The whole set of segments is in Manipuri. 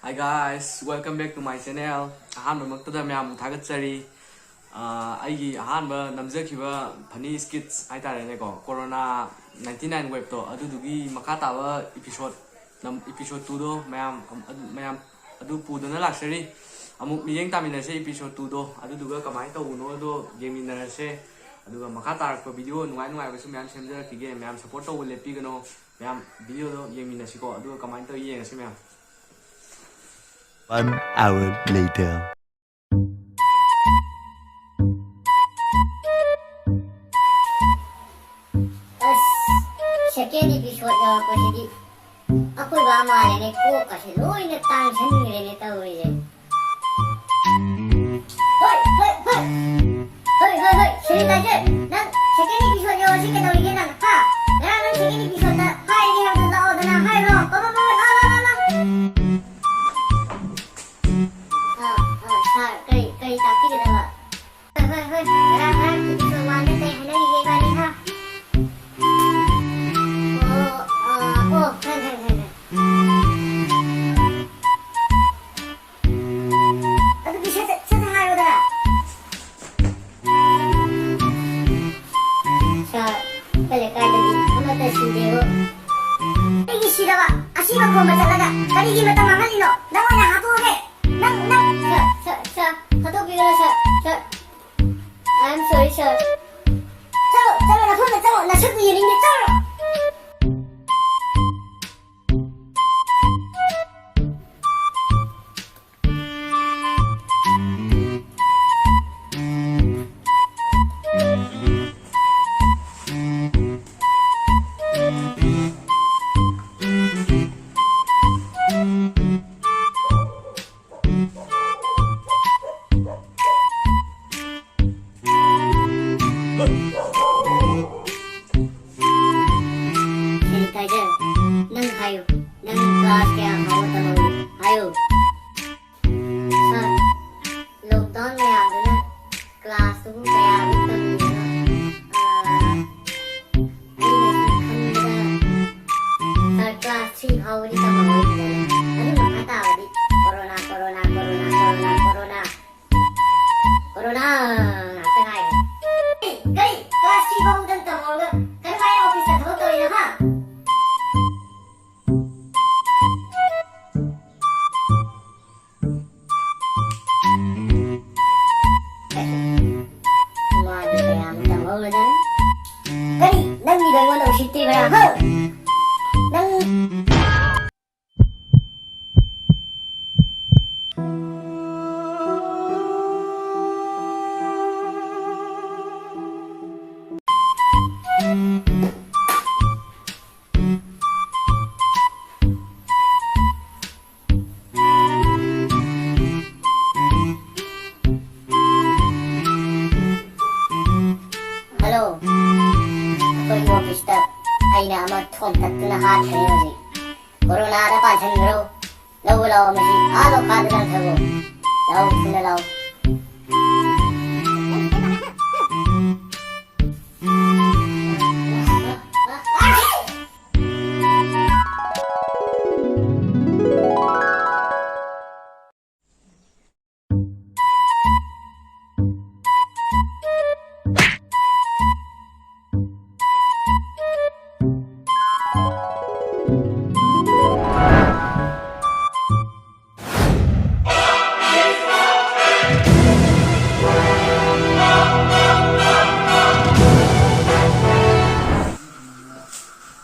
Hi guys, welcome back to my channel. Ahanba mayam thagatsari. Aigi ahanba namjakiba funny skits haitare ko corona 99 web to adudugi makata episode episode 2 do mayam adu pudana laksari amuk miyeng taminase episode 2 do aduduga kamai tawuno do yeminarase aduga makata ko video nuai basu mayam semjara kige mayam support to lepi gano mayam video do yeminasi ko aduga kamai to yengase mayam. 1 hour later. Second episode na ako sige. Ako ba marinig ko kasi loy na tension nire nito uy. Hoy. Sige tayo. Nang second episode yo sige daw igen nang ha. Nang second episode na hay di ham tao na hay ro. Baba la. Kay tapi kita ba. Hoy. Nang episode 1 na tayo na igay bali ha. I'm sorry, sir. Chalo, na phone chalo, na shut you ring chalo. Corona ada pasien bro, lau masih, alo kadu lang sabo, lau sila lau.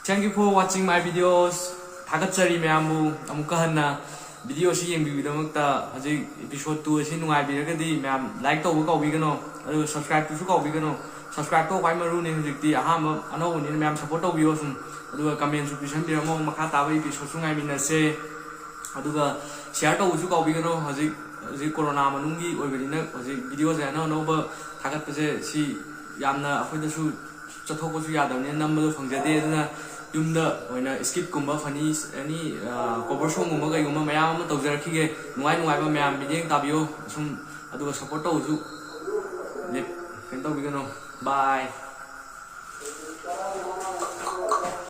Thank you for watching my videos. Thagatsari mayamu amuka hanna video si yengbibidamakta haji episode 2 si nungai biragadi mayam like tawbu kawbigano adu subscribe tu su kawbigano subscribe to kwai maru ne hujikti ahama ano ni mayam support tawbiyo sum adu comment su pisan biramo makha taba episode su ngai minase aduga share tawbu su kawbigano haji corona manungi oibadina haji video ja no ba thagat pase si yamna afoida su chathok su yadawne namdo phangjade aduna yumda oina skit kumba funny any cover song gumba kai gumba mayam ama tawjarkhige nuai ba mayam bideng tabiyo sum aduga support tawju lep ken tawbigano bye.